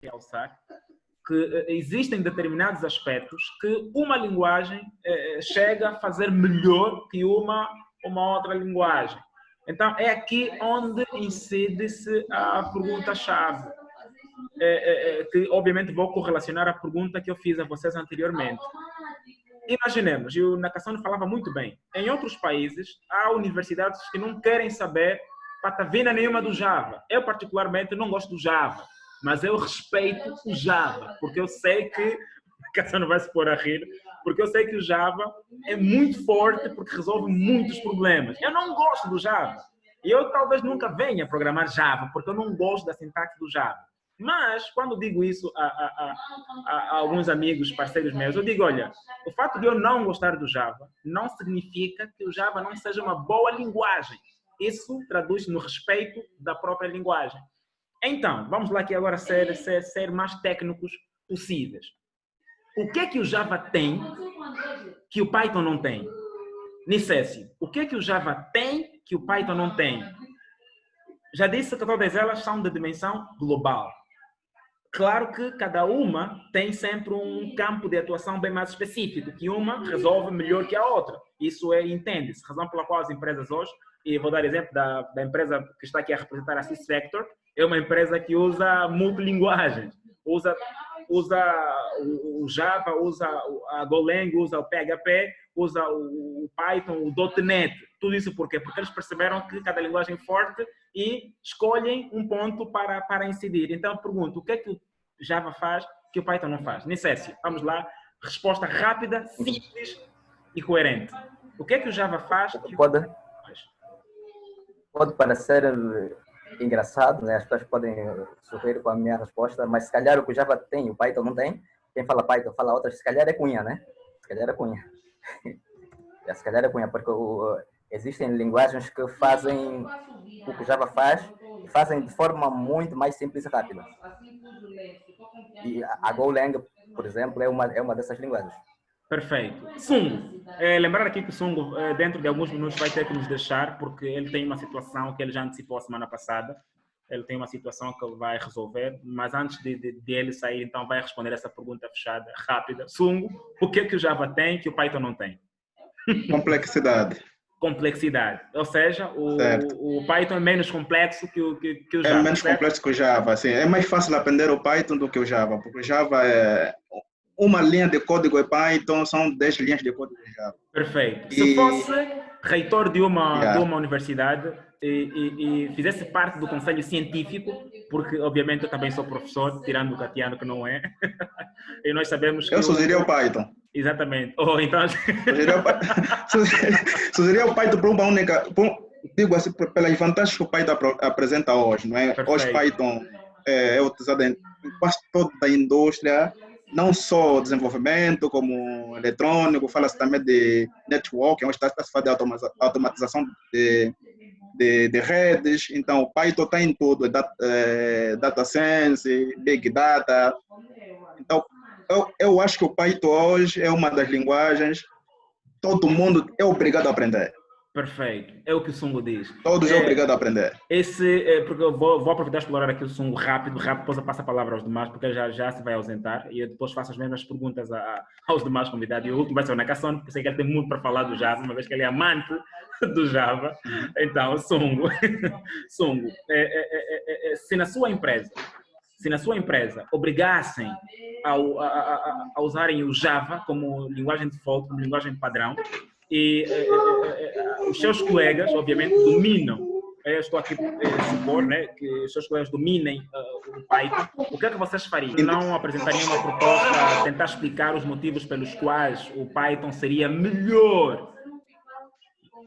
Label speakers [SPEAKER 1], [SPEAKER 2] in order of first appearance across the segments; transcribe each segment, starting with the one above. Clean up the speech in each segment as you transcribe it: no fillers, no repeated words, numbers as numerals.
[SPEAKER 1] realçar que existem determinados aspectos que uma linguagem chega a fazer melhor que uma outra linguagem. Então, é aqui onde incide-se a pergunta-chave, que obviamente vou correlacionar a pergunta que eu fiz a vocês anteriormente. Imaginemos, e o Nakasone falava muito bem, em outros países há universidades que não querem saber patavina nenhuma do Java. Eu particularmente não gosto do Java, mas eu respeito o Java, porque eu sei que, o Nakasone vai se pôr a rir, porque eu sei que o Java é muito forte porque resolve muitos problemas. Eu não gosto do Java. E eu talvez nunca venha programar Java, porque eu não gosto da sintaxe do Java. Mas, quando digo isso a alguns amigos, parceiros meus, eu digo, olha, o fato de eu não gostar do Java não significa que o Java não seja uma boa linguagem. Isso traduz no respeito da própria linguagem. Então, vamos lá aqui agora ser mais técnicos possíveis. O que é que o Java tem que o Python não tem? Nicésio, o que é que o Java tem que o Python não tem? Já disse que todas elas são de dimensão global. Claro que cada uma tem sempre um campo de atuação bem mais específico, que uma resolve melhor que a outra. Isso entende-se. Razão pela qual as empresas hoje, e vou dar exemplo da empresa que está aqui a representar a SysVector, é uma empresa que usa multilinguagens. Usa o Java, usa a Golang, usa o PHP, usa o Python, o .NET. Tudo isso por quê? Porque eles perceberam que cada linguagem é forte e escolhem um ponto para incidir. Então, eu pergunto, o que é que o Java faz que o Python não faz? Nicésio, vamos lá. Resposta rápida, simples e coerente. O que é que o Java faz que o Python não faz?
[SPEAKER 2] Pode parecer engraçado, né? As pessoas podem sorrir com a minha resposta, mas se calhar o que o Java tem, o Python não tem. Quem fala Python fala outras, se calhar é cunha, né? Se calhar é cunha. Se calhar é cunha, porque existem linguagens que fazem o que o Java faz e fazem de forma muito mais simples e rápida. E a Golang, por exemplo, é uma dessas linguagens.
[SPEAKER 1] Perfeito. Sungo. Lembrar aqui que o Sungo, dentro de alguns minutos, vai ter que nos deixar, porque ele tem uma situação que ele já antecipou a semana passada. Ele tem uma situação que ele vai resolver, mas antes de ele sair, então, vai responder essa pergunta fechada, rápida. Sungo, o que é que o Java tem que o Python não tem?
[SPEAKER 3] Complexidade.
[SPEAKER 1] Complexidade. Ou seja, o Python é menos complexo que o Java.
[SPEAKER 3] É menos complexo que o Java. Assim. É mais fácil aprender o Python do que o Java, porque o Java é uma linha de código em Python, são 10 linhas de código em Java.
[SPEAKER 1] Perfeito. Se fosse reitor de uma universidade e fizesse parte do conselho científico, porque obviamente eu também sou professor, tirando o Catiano que não é, e nós sabemos que...
[SPEAKER 3] Eu sugeriria o Python.
[SPEAKER 1] Exatamente. Ou então...
[SPEAKER 3] Sugeriria o Python para uma única... Digo assim, pelas vantagens que o Python apresenta hoje, não é?
[SPEAKER 1] Perfeito.
[SPEAKER 3] Hoje Python é utilizado em quase toda a indústria, não só desenvolvimento, como eletrônico, fala-se também de network, onde está se fazendo automatização de redes. Então, o Python está em tudo, data science, big data. Então, eu acho que o Python hoje é uma das linguagens todo mundo é obrigado a aprender.
[SPEAKER 1] Perfeito, é o que o Sungo diz.
[SPEAKER 3] Todos é obrigado a aprender.
[SPEAKER 1] Porque eu vou aproveitar e explorar aqui o Sungo rápido, depois eu passo a palavra aos demais, porque ele já se vai ausentar e eu depois faço as mesmas perguntas aos demais convidados. E o último vai ser o Nakasone, porque sei que ele tem muito para falar do Java, uma vez que ele é amante do Java. Então, Sungo, se na sua empresa obrigassem a usarem o Java como linguagem default, como linguagem padrão, e os seus colegas, obviamente, dominam, eu estou aqui a supor, né, que os seus colegas dominem o Python, o que é que vocês fariam? Não apresentariam uma proposta a tentar explicar os motivos pelos quais o Python seria melhor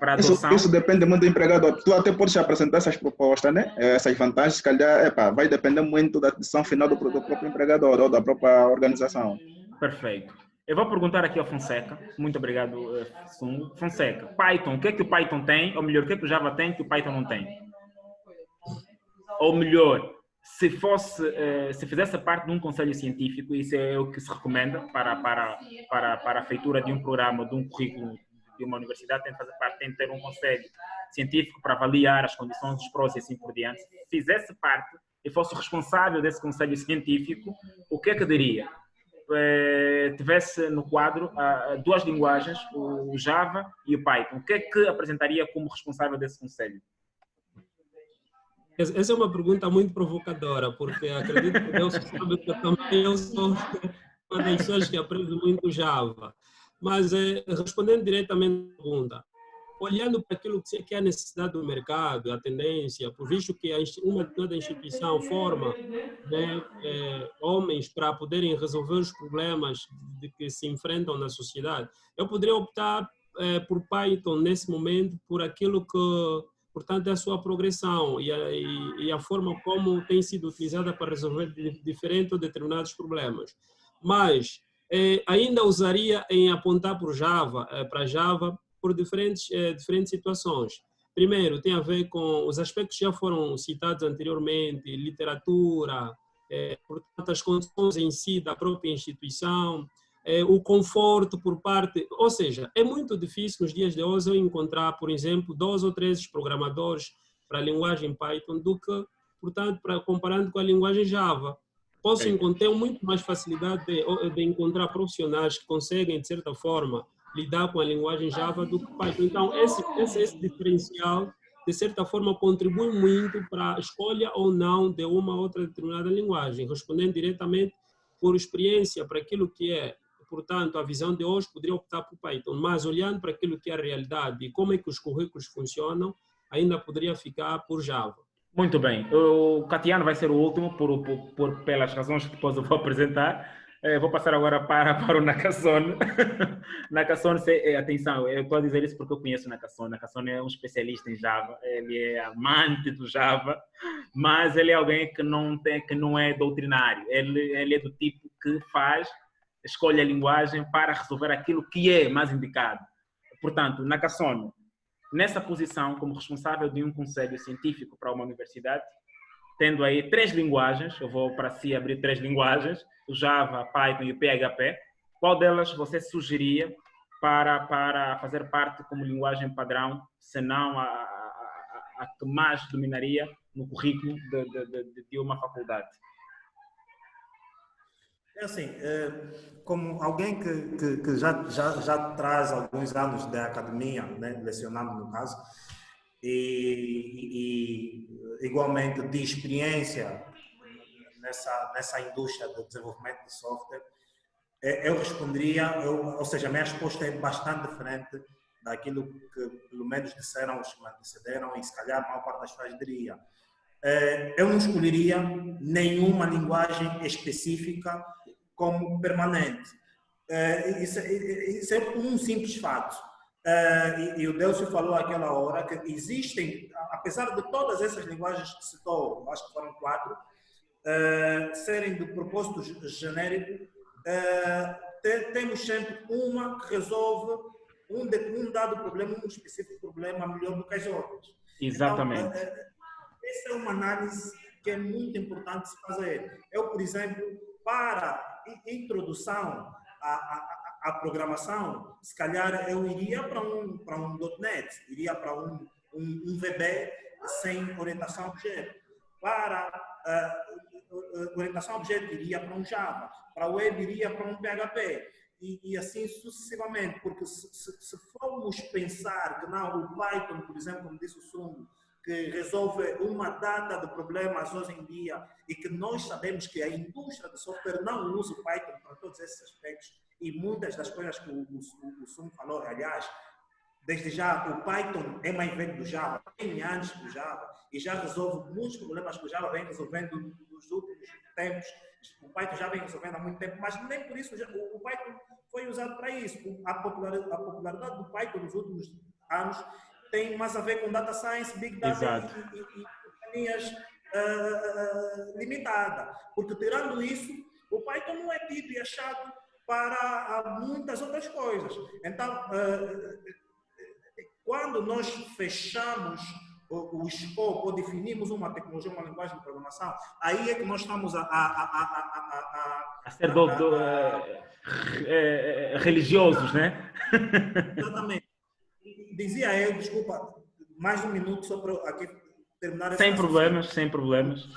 [SPEAKER 1] para a adoção?
[SPEAKER 3] Isso depende muito do empregado. Tu até podes apresentar essas propostas, né? Essas vantagens, se calhar, vai depender muito da decisão final do próprio empregador ou da própria organização.
[SPEAKER 1] Perfeito. Eu vou perguntar aqui ao Fonseca. Muito obrigado, Sungo. Fonseca, Python, o que é que o Python tem? Ou melhor, o que é que o Java tem que o Python não tem? Ou melhor, se fizesse parte de um conselho científico, isso é o que se recomenda para a feitura de um programa, de um currículo de uma universidade, tem de ter um conselho científico para avaliar as condições, os prós e assim por diante. Se fizesse parte e fosse o responsável desse conselho científico, o que é que diria? Tivesse no quadro duas linguagens, o Java e o Python, o que é que apresentaria como responsável desse conselho?
[SPEAKER 4] Essa é uma pergunta muito provocadora, porque acredito que Deus sabe que também eu sou uma das pessoas que aprende muito Java. Mas, respondendo diretamente à pergunta, olhando para aquilo que é a necessidade do mercado, a tendência, por visto que uma determinada instituição forma, né, homens para poderem resolver os problemas de que se enfrentam na sociedade, eu poderia optar por Python nesse momento, por aquilo que, portanto, é a sua progressão e a forma como tem sido utilizada para resolver diferentes ou determinados problemas. Mas ainda usaria em apontar para Java, por diferentes situações. Primeiro, tem a ver com os aspectos que já foram citados anteriormente, literatura, portanto, as condições em si da própria instituição, o conforto por parte... Ou seja, é muito difícil nos dias de hoje eu encontrar, por exemplo, 2 ou 3 programadores para a linguagem Python do que, portanto, comparando com a linguagem Java. Posso encontrar muito mais facilidade de encontrar profissionais que conseguem, de certa forma, lidar com a linguagem Java do que Python. Então, esse diferencial, de certa forma, contribui muito para a escolha ou não de uma outra determinada linguagem. Respondendo diretamente por experiência para aquilo que é, portanto, a visão de hoje, poderia optar por Python. Mas, olhando para aquilo que é a realidade e como é que os currículos funcionam, ainda poderia ficar por Java.
[SPEAKER 1] Muito bem. O Catiano vai ser o último, pelas razões que depois eu vou apresentar. Vou passar agora para o Nakasone. Nakasone, atenção, eu estou a dizer isso porque eu conheço o Nakasone. Nakasone é um especialista em Java, ele é amante do Java, mas ele é alguém que não é doutrinário. Ele é do tipo que escolhe a linguagem para resolver aquilo que é mais indicado. Portanto, Nakasone, nessa posição como responsável de um conselho científico para uma universidade, tendo aí 3 linguagens, eu vou para si abrir 3 linguagens, o Java, Python e o PHP, qual delas você sugeria para fazer parte como linguagem padrão, se não a que mais dominaria no currículo de uma faculdade?
[SPEAKER 5] É assim, como alguém que já traz alguns anos da academia, né, lecionando no caso, e igualmente de experiência nessa indústria do desenvolvimento de software, eu responderia, ou seja, a minha resposta é bastante diferente daquilo que pelo menos disseram os que me antecederam e se calhar a maior parte das pessoas diria. Eu não escolheria nenhuma linguagem específica como permanente. Isso é um simples fato. E o Delcio falou àquela hora que existem, apesar de todas essas linguagens que citou, acho que foram 4, serem de propósito genérico, temos sempre uma que resolve um dado problema, um específico problema melhor do que as outras.
[SPEAKER 1] Exatamente.
[SPEAKER 5] Então, essa é uma análise que é muito importante se fazer. Eu, por exemplo, para introdução à programação, se calhar eu iria para um .NET, iria para um VB sem orientação a objeto. Para orientação a objeto, iria para um Java. Para web, iria para um PHP. E assim sucessivamente, porque se formos pensar que não, o Python, por exemplo, como disse o Sumo, que resolve uma data de problemas hoje em dia e que nós sabemos que a indústria de software não usa o Python para todos esses aspectos e muitas das coisas que o Sumo falou, aliás, desde já o Python é mais velho do Java, bem antes do Java, e já resolve muitos problemas que o Java vem resolvendo nos últimos tempos. O Python já vem resolvendo há muito tempo, mas nem por isso o Python foi usado para isso. A popularidade do Python nos últimos anos tem mais a ver com data science, big data e companhias limitada. Porque tirando isso, o Python não é tido e achado para muitas outras coisas. Então, quando nós fechamos o escopo ou definimos uma tecnologia, uma linguagem de programação, aí é que nós estamos
[SPEAKER 1] a ser religiosos, né?
[SPEAKER 5] Exatamente. Dizia eu, desculpa, mais um minuto só para aqui terminar esse
[SPEAKER 1] Sem
[SPEAKER 5] raciocínio.
[SPEAKER 1] problemas, sem problemas.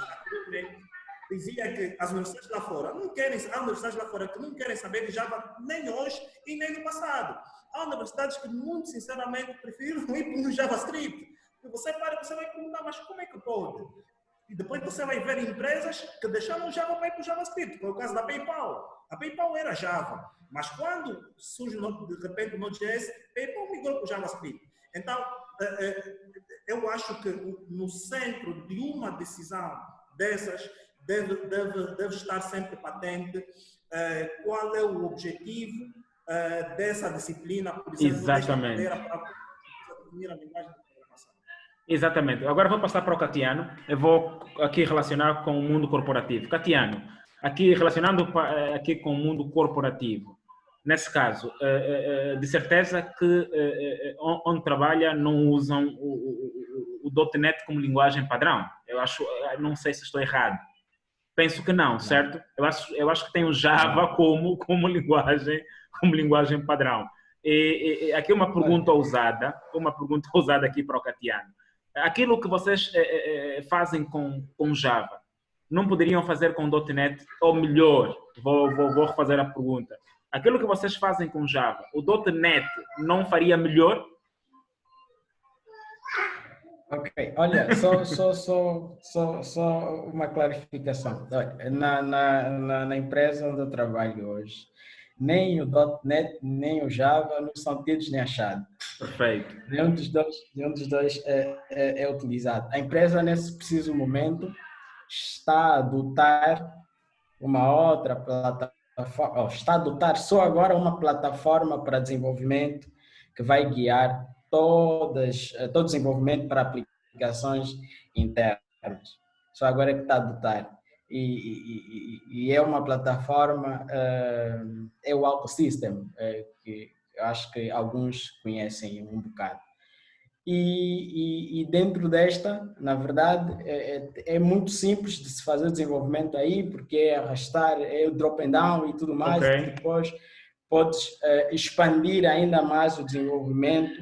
[SPEAKER 5] Dizia que as universidades lá fora não querem, há universidades lá fora que não querem saber de Java nem hoje e nem no passado. Há universidades que, muito sinceramente, preferem ir no JavaScript. E você para, você vai perguntar, mas como é que pode? E depois você vai ver empresas que deixaram o Java para ir para o JavaScript. Foi o caso da PayPal. A PayPal era Java, mas quando surge de repente o Node.js, PayPal migrou para o JavaScript. Então, eu acho que no centro de uma decisão dessas deve estar sempre patente qual é o objetivo dessa disciplina, por exemplo,
[SPEAKER 1] Exatamente.
[SPEAKER 5] desta maneira para definir a linguagem de programação.
[SPEAKER 1] Exatamente. Agora vou passar para o Catiano. Eu vou aqui relacionar com o mundo corporativo. Catiano, aqui relacionando aqui com o mundo corporativo. Nesse caso, de certeza que onde trabalha não usam o .NET como linguagem padrão. Não sei se estou errado. Penso que não, certo? Eu acho que tem o Java como linguagem padrão. E aqui uma pergunta ousada aqui para o Catiano. Aquilo que vocês fazem com Java, não poderiam fazer com .NET? Ou melhor, vou refazer a pergunta. Aquilo que vocês fazem com Java, o .NET não faria melhor?
[SPEAKER 6] Ok, olha, só uma clarificação. Na empresa onde eu trabalho hoje, nem o .NET, nem o Java não são tidos nem achados.
[SPEAKER 1] Perfeito.
[SPEAKER 6] Nenhum dos dois é utilizado. A empresa, nesse preciso momento, está a adotar uma outra plataforma, está a adotar só agora uma plataforma para desenvolvimento que vai guiar todo o desenvolvimento para aplicações internas. Só agora é que está a adotar. E é uma plataforma, é o AutoSystem, que eu acho que alguns conhecem um bocado. E dentro desta, na verdade, é muito simples de se fazer o desenvolvimento aí, porque é arrastar, é o drop and down e tudo mais.
[SPEAKER 1] Okay.
[SPEAKER 6] E depois podes expandir ainda mais o desenvolvimento,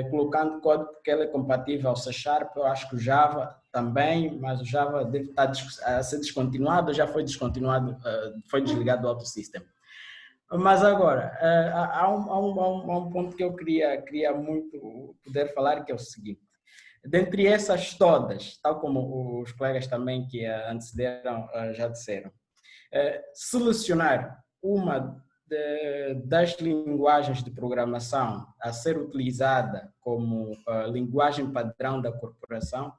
[SPEAKER 6] colocando código porque ele é compatível ao C#. Eu acho que o Java também, mas o Java deve estar a ser descontinuado, já foi descontinuado, foi desligado do AutoSystem. Mas agora, há um ponto que eu queria muito poder falar, que é o seguinte. Dentre essas todas, tal como os colegas também que antecederam já disseram, selecionar uma das linguagens de programação a ser utilizada como linguagem padrão da corporação,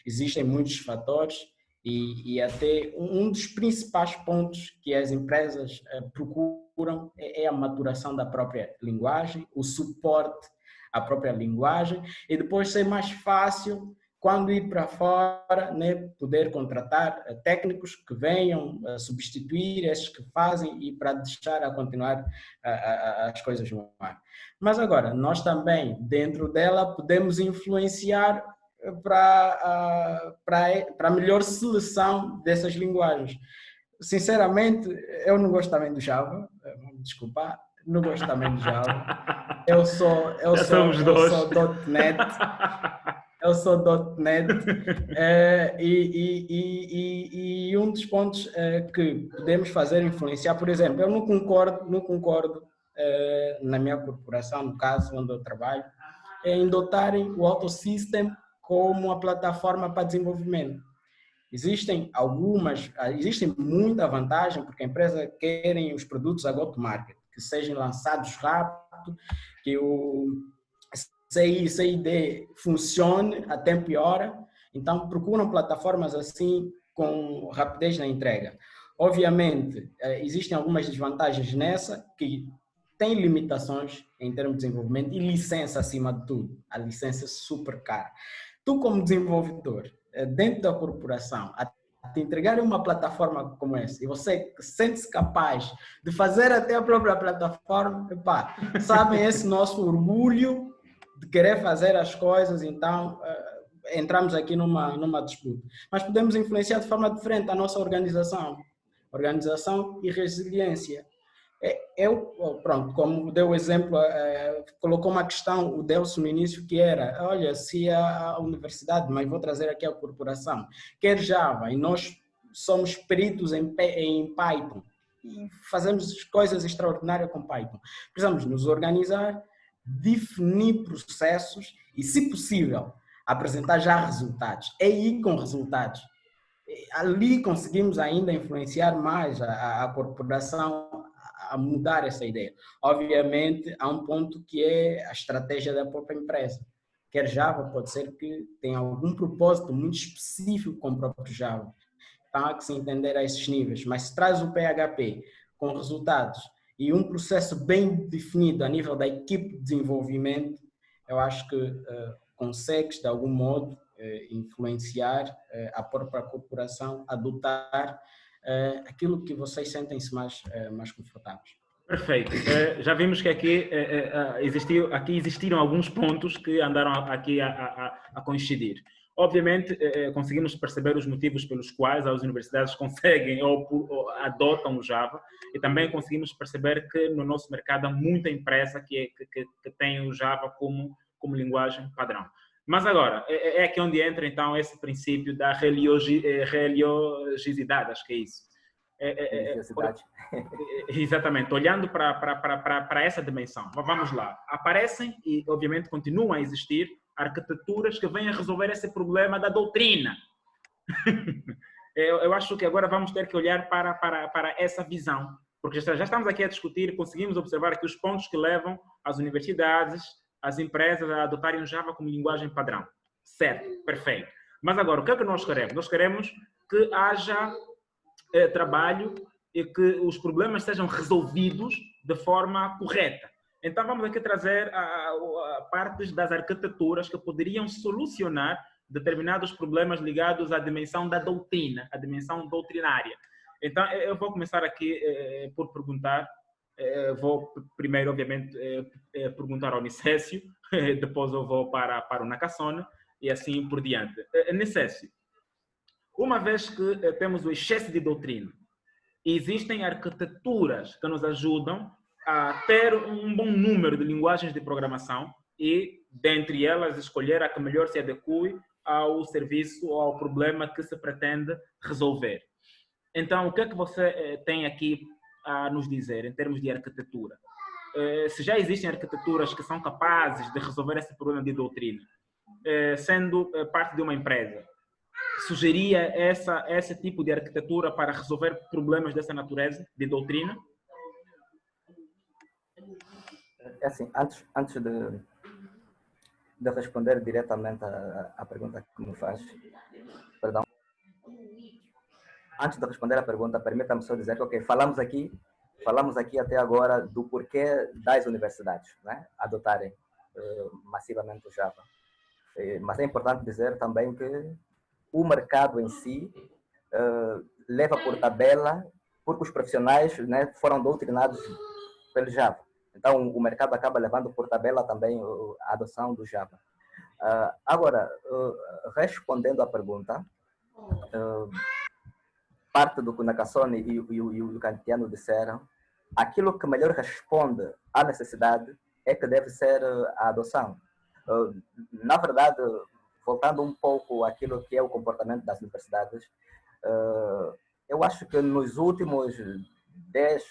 [SPEAKER 6] existem muitos fatores e até um dos principais pontos que as empresas procuram é a maturação da própria linguagem, o suporte à própria linguagem e depois ser mais fácil quando ir para fora, né, poder contratar técnicos que venham substituir esses que fazem e para deixar a continuar as coisas no ar. Mas agora, nós também, dentro dela, podemos influenciar para a melhor seleção dessas linguagens. Sinceramente, eu não gosto também do Java, desculpa, não gosto também do Java. Eu sou .NET. Eu sou .NET e um dos pontos que podemos fazer influenciar, por exemplo, eu não concordo na minha corporação, no caso onde eu trabalho, em dotarem o AutoSystem como uma plataforma para desenvolvimento. Existem muita vantagem porque a empresa querem os produtos a go-to-market, que sejam lançados rápido, que o CI/CD funcione a tempo e hora, então procuram plataformas assim com rapidez na entrega. Obviamente, existem algumas desvantagens nessa, que tem limitações em termos de desenvolvimento e licença acima de tudo. A licença é super cara. Tu, como desenvolvedor, dentro da corporação, a te entregar uma plataforma como essa, e você sente-se capaz de fazer até a própria plataforma, sabem esse nosso orgulho de querer fazer as coisas, então entramos aqui numa disputa. Mas podemos influenciar de forma diferente a nossa organização e resiliência. Pronto, como deu o exemplo, colocou uma questão, o Delcio no início, que era, olha, se a universidade, mas vou trazer aqui a corporação, quer Java, e nós somos peritos em Python, e fazemos coisas extraordinárias com Python. Precisamos nos organizar, definir processos e, se possível, apresentar já resultados. É ir com resultados. Ali conseguimos ainda influenciar mais a corporação a mudar essa ideia. Obviamente, há um ponto que é a estratégia da própria empresa. Quer Java, pode ser que tenha algum propósito muito específico com o próprio Java. Então, há que se entender a esses níveis. Mas se traz o PHP com resultados e um processo bem definido a nível da equipe de desenvolvimento, eu acho que consegues, de algum modo, influenciar a própria corporação a adotar aquilo que vocês sentem-se mais confortáveis.
[SPEAKER 1] Perfeito. Já vimos que aqui existiram alguns pontos que andaram aqui a coincidir. Obviamente, conseguimos perceber os motivos pelos quais as universidades conseguem ou adotam o Java, e também conseguimos perceber que no nosso mercado há muita empresa que tem o Java como linguagem padrão. Mas agora, é aqui onde entra então esse princípio da religiosidade, acho que é isso. Exatamente, olhando para essa dimensão. Vamos lá. Aparecem e, obviamente, continuam a existir arquiteturas que vêm a resolver esse problema da doutrina. Eu acho que agora vamos ter que olhar para essa visão, porque já estamos aqui a discutir, conseguimos observar aqui os pontos que levam as universidades, as empresas a adotarem o Java como linguagem padrão. Certo, perfeito. Mas agora, o que é que nós queremos? Nós queremos que haja trabalho e que os problemas sejam resolvidos de forma correta. Então, vamos aqui trazer partes das arquiteturas que poderiam solucionar determinados problemas ligados à dimensão da doutrina, à dimensão doutrinária. Então, eu vou começar aqui por perguntar. Vou primeiro, obviamente, perguntar ao Nicésio, depois eu vou para o Nakasone e assim por diante. Nicésio, uma vez que temos o excesso de doutrina, existem arquiteturas que nos ajudam a ter um bom número de linguagens de programação e, dentre elas, escolher a que melhor se adeque ao serviço ou ao problema que se pretende resolver. Então, o que é que você tem aqui a nos dizer em termos de arquitetura? Se já existem arquiteturas que são capazes de resolver esse problema de doutrina, sendo parte de uma empresa, sugeria esse tipo de arquitetura para resolver problemas dessa natureza de doutrina?
[SPEAKER 2] Assim, antes de responder diretamente à pergunta que me faz, perdão. Antes de responder à pergunta, permita-me só dizer que, falamos aqui até agora do porquê das universidades, né, adotarem massivamente o Java. Mas é importante dizer também que o mercado em si leva por tabela, porque os profissionais, né, foram doutrinados pelo Java. Então, o mercado acaba levando por tabela também a adoção do Java. Agora, respondendo à pergunta, parte do que o Nakasone e o Kantiano disseram, aquilo que melhor responde à necessidade é que deve ser a adoção. Na verdade, voltando um pouco àquilo que é o comportamento das universidades, eu acho que nos últimos 10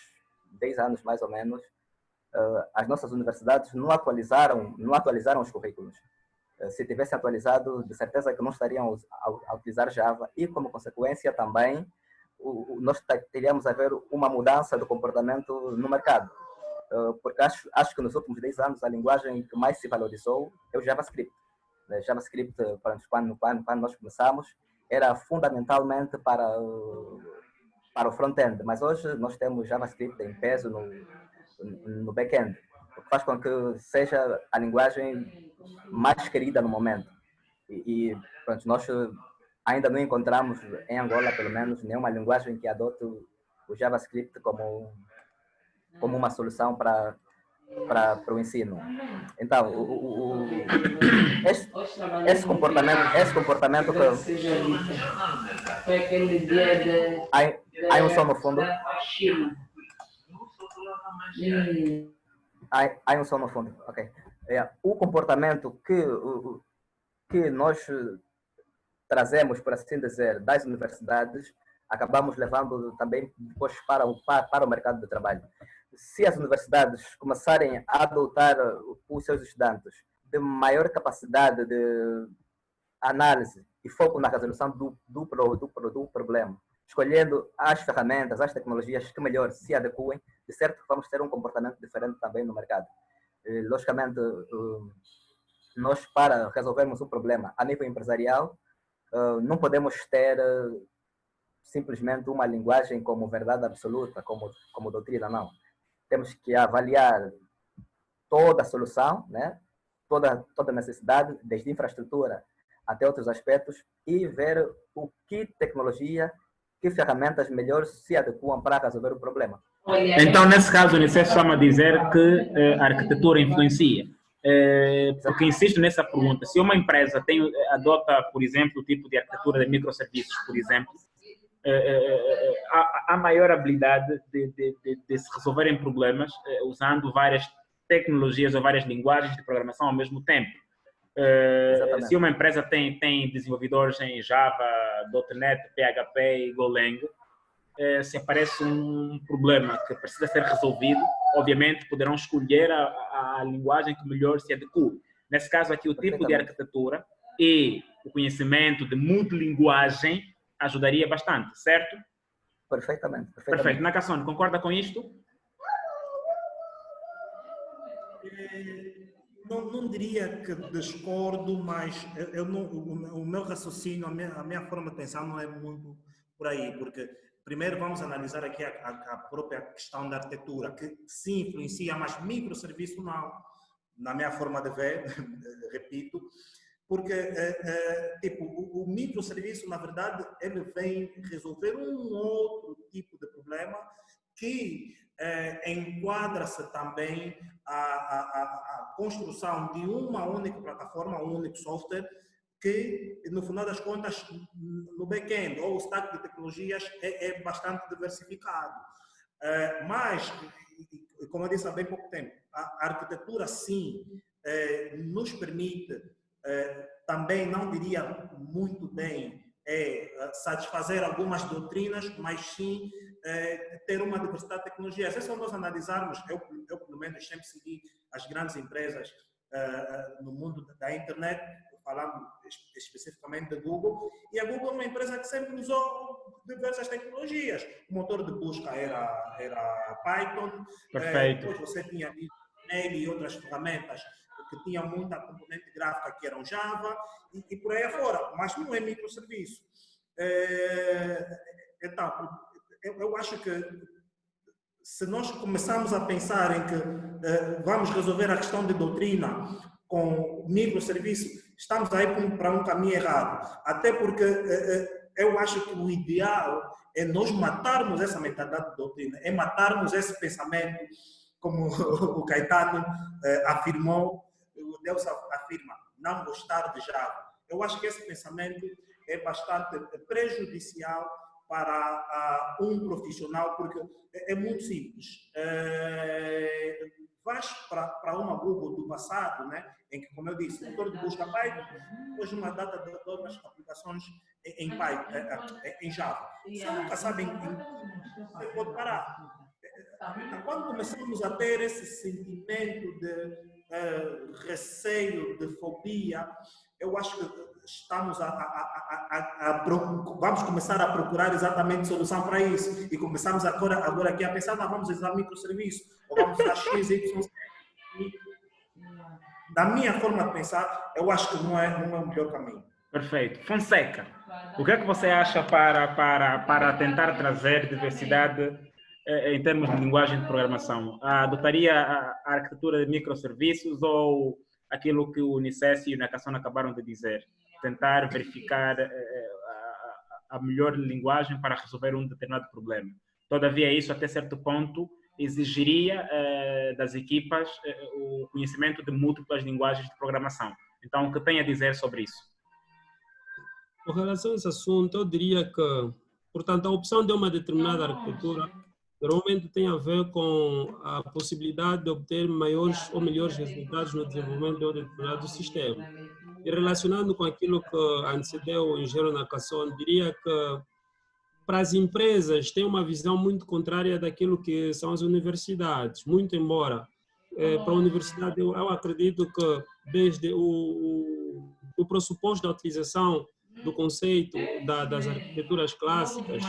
[SPEAKER 2] anos, mais ou menos, as nossas universidades não atualizaram os currículos. Se tivessem atualizado, de certeza que não estariam a utilizar Java e, como consequência, também nós teríamos a ver uma mudança do comportamento no mercado. Porque acho que nos últimos 10 anos a linguagem que mais se valorizou é o JavaScript. JavaScript, quando nós começamos, era fundamentalmente para o front-end, mas hoje nós temos JavaScript em peso no back-end, o que faz com que seja a linguagem mais querida no momento. E pronto, nós ainda não encontramos, em Angola pelo menos, nenhuma linguagem que adote o JavaScript como uma solução para o ensino. Então, esse comportamento que... Há um som no fundo. Há um som no fundo, ok. O comportamento que nós trazemos, por assim dizer, das universidades, acabamos levando também depois para o mercado de trabalho. Se as universidades começarem a adotar os seus estudantes de maior capacidade de análise e foco na resolução do problema, escolhendo as ferramentas, as tecnologias que melhor se adequem, de certo que vamos ter um comportamento diferente também no mercado. Logicamente, nós, para resolvermos um problema a nível empresarial, não podemos ter simplesmente uma linguagem como verdade absoluta, como doutrina, não. Temos que avaliar toda a solução, né? toda a necessidade, desde infraestrutura até outros aspectos, e ver o que tecnologia, que ferramentas melhor se adequam para resolver o problema.
[SPEAKER 1] Então, nesse caso, o Unicef está-me a dizer que a arquitetura influencia. Porque insisto nessa pergunta, se uma empresa adota, por exemplo, o tipo de arquitetura de microserviços, por exemplo, há maior habilidade de se resolverem problemas usando várias tecnologias ou várias linguagens de programação ao mesmo tempo. Se uma empresa tem desenvolvedores em Java, .NET, PHP e Golang, se aparece um problema que precisa ser resolvido, obviamente poderão escolher a linguagem que melhor se adequa. Nesse caso aqui, o tipo de arquitetura e o conhecimento de multilinguagem ajudaria bastante, certo?
[SPEAKER 2] Perfeitamente.
[SPEAKER 1] Perfeito. Nakasone, concorda com isto?
[SPEAKER 5] Não diria que discordo, mas o meu raciocínio, a minha forma de pensar não é muito por aí, porque primeiro vamos analisar aqui a própria questão da arquitetura, que sim influencia, mas microserviço não, na minha forma de ver, repito, porque tipo, o microserviço, na verdade, ele vem resolver um outro tipo de problema que enquadra-se também a construção de uma única plataforma, um único software, que, no final das contas, no back-end ou o stack de tecnologias é bastante diversificado. Mas, como eu disse há bem pouco tempo, a arquitetura, sim, nos permite, também não diria muito bem, satisfazer algumas doutrinas, mas sim ter uma diversidade de tecnologias. Se nós analisarmos, eu pelo menos sempre segui as grandes empresas no mundo da internet, falando especificamente da Google, e a Google é uma empresa que sempre usou diversas tecnologias. O motor de busca era Python, depois você tinha Mail e outras ferramentas que tinham muita componente gráfica que eram Java, e por aí afora, mas não é microserviço. Então, eu acho que se nós começarmos a pensar em que vamos resolver a questão de doutrina com microserviço, estamos aí para um caminho errado. Até porque eu acho que o ideal é nós matarmos essa mentalidade de doutrina, é matarmos esse pensamento, como o Caetano afirmou, o Deus afirma, não gostar de Java. Eu acho que esse pensamento é bastante prejudicial para um profissional, porque é muito simples. Vais para uma Google do passado, né, em que, como eu disse, o motor de busca Python, depois uma data de outras aplicações em Python, em Java. Você nunca sabe você pode parar. Então, quando começamos a ter esse sentimento de receio, de fobia, eu acho que estamos vamos começar a procurar exatamente solução para isso, e começamos agora aqui a pensar, vamos usar microserviço, ou vamos usar X, Y. Da minha forma de pensar, eu acho que não é o melhor caminho.
[SPEAKER 1] Perfeito. Fonseca, o que é que você acha para tentar trazer diversidade em termos de linguagem de programação? Adotaria a arquitetura de microserviços ou aquilo que o Unicef e o Nakasone acabaram de dizer? Tentar verificar a melhor linguagem para resolver um determinado problema. Todavia, isso até certo ponto exigiria das equipas o conhecimento de múltiplas linguagens de programação. Então, o que tem a dizer sobre isso?
[SPEAKER 4] Com relação a esse assunto, eu diria que, portanto, a opção de uma determinada arquitetura normalmente tem a ver com a possibilidade de obter maiores ou melhores resultados no desenvolvimento de um determinado sistema. E relacionando com aquilo que antecedeu o engenheiro Nakasone, diria que para as empresas tem uma visão muito contrária daquilo que são as universidades, muito embora para a universidade eu acredito que desde o pressuposto da utilização do conceito das arquiteturas clássicas,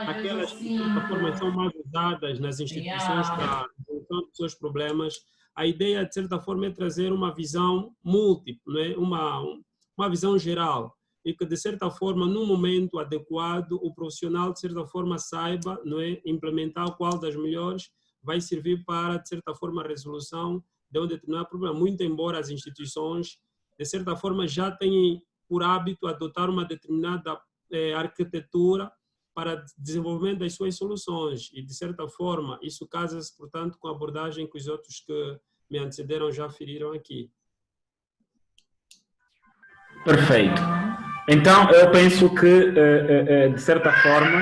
[SPEAKER 4] aquelas que de certa forma são mais usadas nas instituições para a resolução dos seus problemas, a ideia de certa forma é trazer uma visão múltipla, né? uma visão geral, e que de certa forma num momento adequado o profissional de certa forma saiba, não é, implementar qual das melhores vai servir para de certa forma a resolução de um determinado problema, muito embora as instituições de certa forma já tenham por hábito adotar uma determinada arquitetura para desenvolvimento das suas soluções e de certa forma isso casa-se portanto com a abordagem que os outros que me antecederam já referiram aqui.
[SPEAKER 1] Perfeito. Então, eu penso que, de certa forma,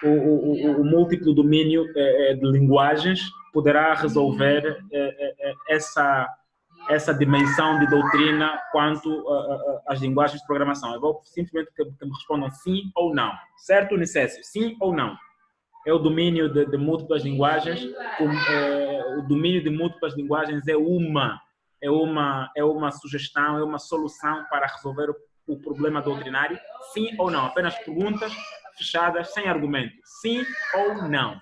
[SPEAKER 1] o múltiplo domínio de linguagens poderá resolver essa dimensão de doutrina quanto às linguagens de programação. Eu vou simplesmente que me respondam sim ou não. Certo, Unicésio? Sim ou não? É o domínio de múltiplas linguagens. O domínio de múltiplas linguagens é uma sugestão, é uma solução para resolver o problema doutrinário? Sim ou não? Apenas perguntas fechadas, sem argumento. Sim ou não?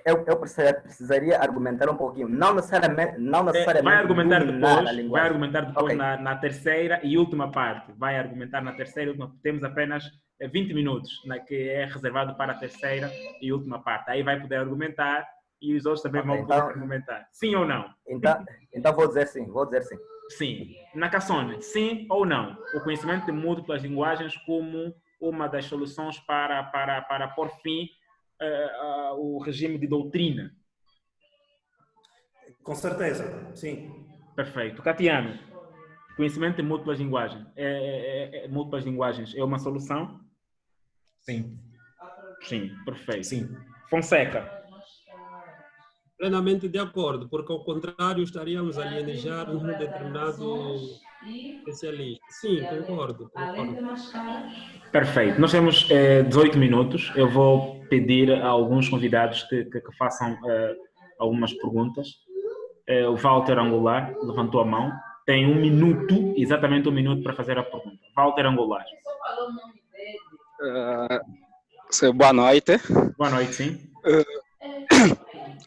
[SPEAKER 2] Eu precisaria argumentar um pouquinho. Não necessariamente
[SPEAKER 1] vai argumentar depois
[SPEAKER 2] Okay.
[SPEAKER 1] na terceira e última parte. Vai argumentar na terceira e última. Temos apenas 20 minutos, que é reservado para a terceira e última parte. Aí vai poder argumentar e os outros também vão poder argumentar. Sim ou não?
[SPEAKER 2] Então vou dizer sim.
[SPEAKER 1] Sim. Nakasone, sim ou não? O conhecimento de múltiplas linguagens como uma das soluções para pôr fim o regime de doutrina.
[SPEAKER 5] Com certeza, sim.
[SPEAKER 1] Perfeito. Catiano, conhecimento de múltiplas linguagens. Múltiplas linguagens é uma solução?
[SPEAKER 6] Sim.
[SPEAKER 1] Sim, perfeito.
[SPEAKER 6] Sim.
[SPEAKER 1] Fonseca.
[SPEAKER 4] Plenamente de acordo, porque ao contrário estaríamos a alienejar um determinado especialista. Sim, concordo.
[SPEAKER 1] Perfeito. Nós temos 18 minutos. Eu vou pedir a alguns convidados que façam algumas perguntas. O Walter Angolar levantou a mão. Tem exatamente um minuto para fazer a pergunta. Walter Angolar.
[SPEAKER 7] Boa noite.
[SPEAKER 1] Boa noite, sim.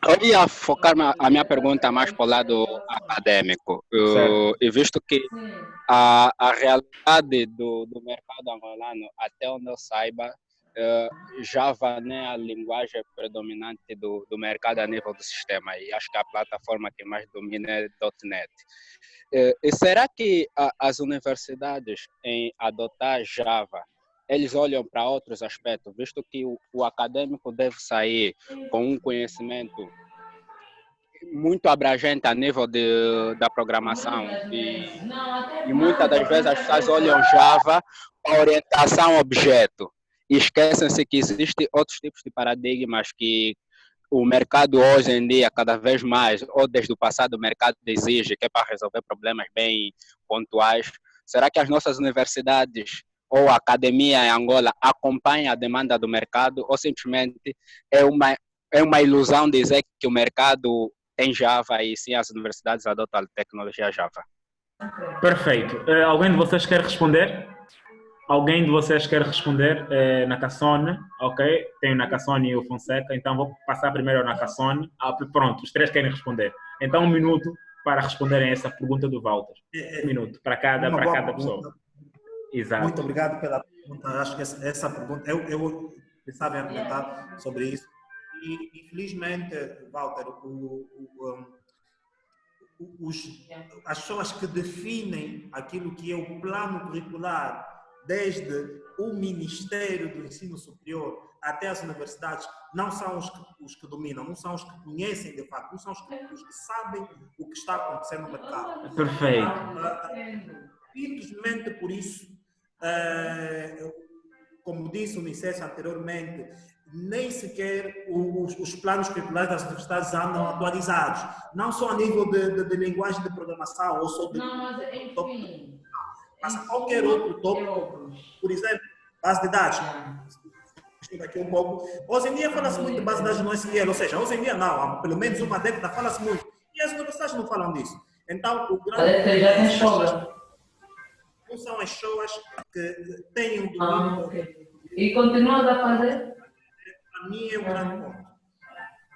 [SPEAKER 7] Eu ia focar a minha pergunta mais para o lado acadêmico. E visto que a realidade do mercado angolano, até onde eu saiba, Java não é a linguagem predominante do mercado a nível do sistema. E acho que a plataforma que mais domina é .NET. E será que as universidades, em adotar Java, eles olham para outros aspectos, visto que o acadêmico deve sair com um conhecimento muito abrangente a nível da programação e muitas das vezes as pessoas olham Java para orientação a objeto e esquecem-se que existem outros tipos de paradigmas que o mercado hoje em dia, cada vez mais, ou desde o passado o mercado exige, que é para resolver problemas bem pontuais. Será que as nossas universidades ou a academia em Angola acompanha a demanda do mercado ou simplesmente é uma ilusão dizer que o mercado tem Java e sim as universidades adotam a tecnologia Java?
[SPEAKER 1] Perfeito. Alguém de vocês quer responder? Nakasone, ok? Tem o Nakasone e o Fonseca, então vou passar primeiro ao Nakasone. Pronto, os três querem responder. Então 1 minuto para responderem essa pergunta do Walter. 1 minuto para cada pessoa. Exato.
[SPEAKER 5] Muito obrigado pela pergunta. Acho que essa pergunta, eu pensava em argumentar sobre isso. E, infelizmente, Walter, as pessoas que definem aquilo que é o plano curricular, desde o Ministério do Ensino Superior até as universidades, não são os que dominam, não são os que conhecem de fato, não são os que sabem o que está acontecendo no mercado.
[SPEAKER 1] Perfeito.
[SPEAKER 5] Simplesmente por isso, como disse o Unicésio anteriormente, nem sequer os planos curriculares das universidades andam atualizados. Não só a nível de linguagem de programação, ou só de...
[SPEAKER 8] Não, mas enfim.
[SPEAKER 5] Mas qualquer outro tópico, por exemplo, base de dados. Aqui um pouco. Hoje em dia fala-se muito de base de dados no SQL, ou seja, hoje em dia não, há pelo menos uma década fala-se muito. E as universidades não falam disso. Então, o grande...
[SPEAKER 8] Já tem escola.
[SPEAKER 5] Não são as pessoas que têm um domínio.
[SPEAKER 8] Okay. E continuas a fazer?
[SPEAKER 5] Para mim é um grande ponto.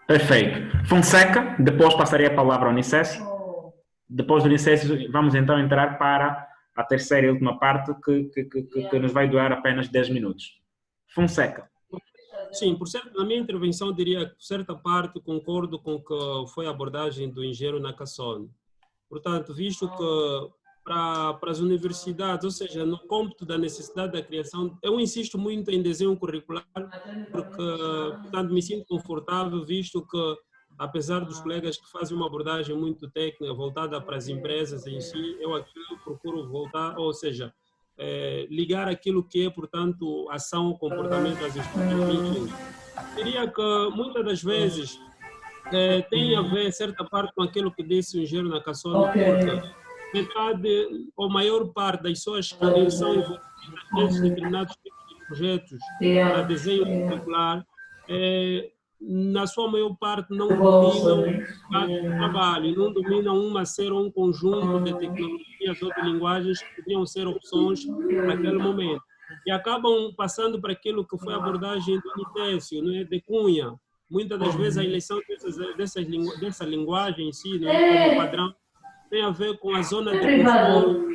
[SPEAKER 1] Perfeito. Fonseca, depois passarei a palavra ao Nicésio. Depois do Nicésio, vamos então entrar para a terceira e última parte, que nos vai durar apenas 10 minutos. Fonseca.
[SPEAKER 4] Sim, na minha intervenção, eu diria que, por certa parte, concordo com o que foi a abordagem do engenheiro Nakasone. Portanto, visto que para as universidades, ou seja, no cômputo da necessidade da criação, eu insisto muito em desenho curricular, porque, portanto, me sinto confortável, visto que, apesar dos colegas que fazem uma abordagem muito técnica, voltada para as empresas em si, eu aqui procuro voltar, ou seja, ligar aquilo que é, portanto, ação, comportamento das instituições. Diria que, muitas das vezes, tem a ver, certa parte, com aquilo que disse o engenheiro Nakasone, porque metade ou maior parte das pessoas que são envolvidas nesses determinados tipos de projetos para desenho curricular, na sua maior parte não dominam o trabalho, não dominam um conjunto de tecnologias ou de linguagens que podiam ser opções naquele momento. E acabam passando para aquilo que foi a abordagem do Nicésio, não é? De Cunha. Muitas das vezes a eleição dessa linguagem em si, não é? Como padrão, tem a ver com a zona de conforto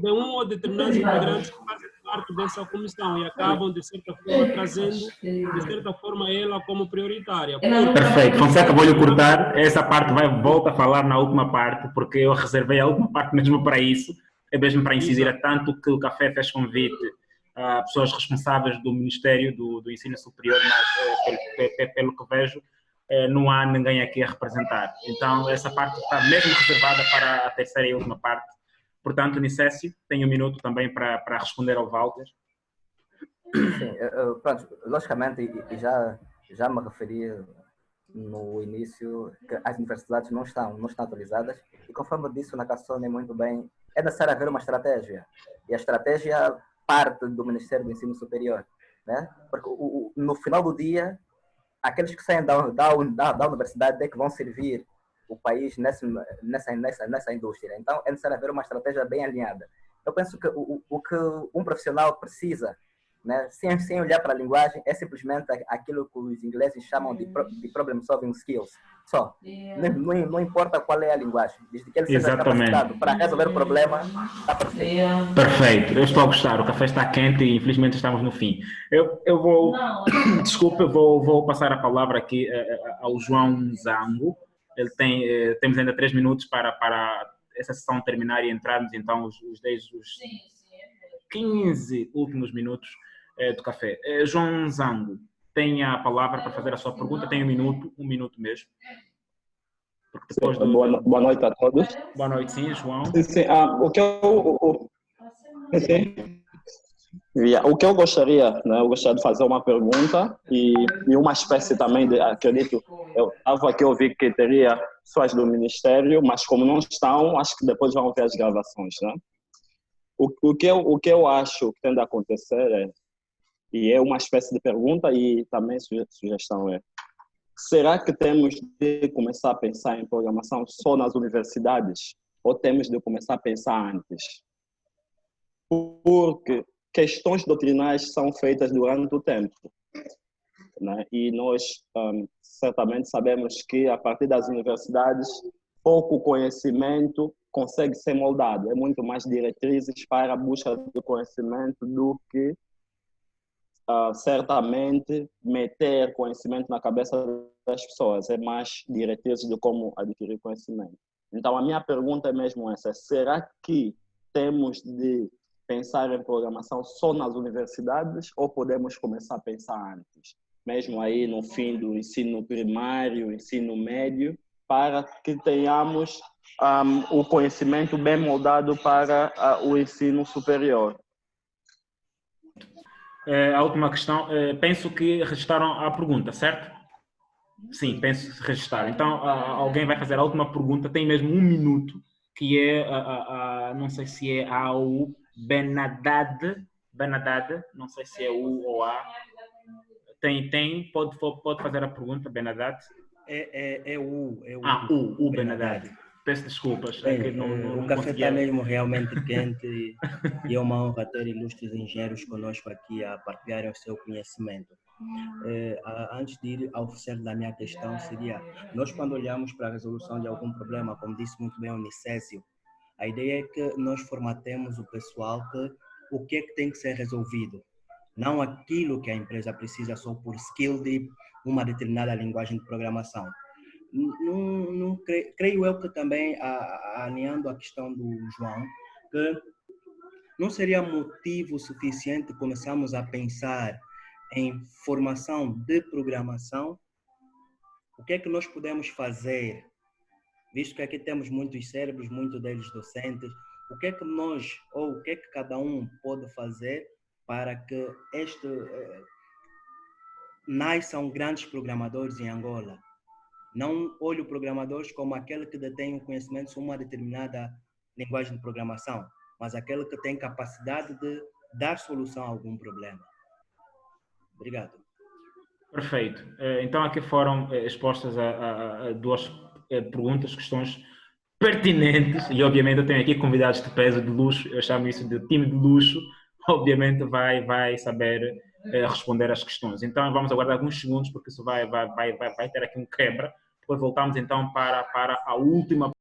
[SPEAKER 4] de um ou determinados integrantes que fazem parte dessa comissão e acabam, de certa forma, trazendo, de certa forma, ela como prioritária.
[SPEAKER 1] Perfeito. Fonseca, vou-lhe cortar. Essa parte volta a falar na última parte, porque eu reservei a última parte mesmo para isso, é mesmo para incidir a tanto que o Café fez convite a pessoas responsáveis do Ministério do Ensino Superior, mas, pelo que vejo, não há ninguém aqui a representar. Então, essa parte está mesmo reservada para a terceira e última parte. Portanto, Nicésio, tem um minuto também para responder ao Walter.
[SPEAKER 2] Sim, pronto, logicamente, e já me referi no início que as universidades não estão atualizadas e, conforme disse o Nakasone muito bem, é necessário haver uma estratégia. E a estratégia parte do Ministério do Ensino Superior, né? Porque no final do dia, aqueles que saem da universidade é que vão servir o país nessa indústria. Então, é necessário haver uma estratégia bem alinhada. Eu penso que o que um profissional precisa, né, sem olhar para a linguagem, é simplesmente aquilo que os ingleses chamam de problem solving skills. Só. Não importa qual é a linguagem, desde que ele seja capacitado para resolver o problema, está perfeito.
[SPEAKER 1] Perfeito. Eu estou a gostar. O café está quente e, infelizmente, estamos no fim. Eu vou... Desculpa, eu vou passar a palavra aqui ao João Zango. Temos ainda 3 minutos para essa sessão terminar e entrarmos, então, os 15 últimos minutos do café. João Zango, tem a palavra para fazer a sua pergunta. Tem um minuto mesmo. Porque depois
[SPEAKER 9] boa noite a todos.
[SPEAKER 1] Boa noite, sim, João.
[SPEAKER 9] Sim. O que eu gostaria, né? Eu gostaria de fazer uma pergunta e uma espécie também de, acredito, eu estava aqui, eu vi que teria pessoas do Ministério, mas como não estão, acho que depois vão ver as gravações, né? O que eu acho que tem de acontecer e é uma espécie de pergunta e também sugestão será que temos de começar a pensar em programação só nas universidades ou temos de começar a pensar antes? Porque questões doutrinais são feitas durante o tempo, né? E nós certamente sabemos que a partir das universidades pouco conhecimento consegue ser moldado, é muito mais diretrizes para a busca do conhecimento do que certamente meter conhecimento na cabeça das pessoas, é mais diretrizes de como adquirir conhecimento. Então a minha pergunta é mesmo essa, será que temos de pensar em programação só nas universidades ou podemos começar a pensar antes? Mesmo aí no fim do ensino primário, ensino médio, para que tenhamos o conhecimento bem moldado para o ensino superior.
[SPEAKER 1] A última questão, penso que registaram a pergunta, certo? Sim, penso que registaram. Então, alguém vai fazer a última pergunta, tem mesmo 1 minuto, que é, não sei se é ao Benadad, não sei se é U ou A. Pode fazer a pergunta, Benadad?
[SPEAKER 10] É o
[SPEAKER 1] o Benadad. Peço desculpas. É que não
[SPEAKER 10] o café
[SPEAKER 1] conseguia...
[SPEAKER 10] está mesmo realmente quente e é uma honra ter ilustres engenheiros conosco aqui a partilharem o seu conhecimento. Antes de ir ao oficial da minha questão, seria, nós quando olhamos para a resolução de algum problema, como disse muito bem o Nicésio, a ideia é que nós formatemos o pessoal o que é que tem que ser resolvido, não aquilo que a empresa precisa só por skill de uma determinada linguagem de programação. Creio eu que também, alinhando a questão do João, que não seria motivo suficiente começarmos a pensar em formação de programação. O que é que nós podemos fazer, visto que aqui temos muitos cérebros, muitos deles docentes, o que é que nós, ou o que é que cada um pode fazer para que nasçam grandes programadores em Angola? Não olho programadores como aquele que detém o conhecimento sobre uma determinada linguagem de programação, mas aquele que tem capacidade de dar solução a algum problema. Obrigado.
[SPEAKER 1] Perfeito. Então aqui foram expostas a 2 perguntas, questões pertinentes, e obviamente eu tenho aqui convidados de peso, de luxo, eu chamo isso de time de luxo, obviamente vai saber responder às questões. Então vamos aguardar alguns segundos, porque isso vai ter aqui um quebra. Depois voltamos então para a última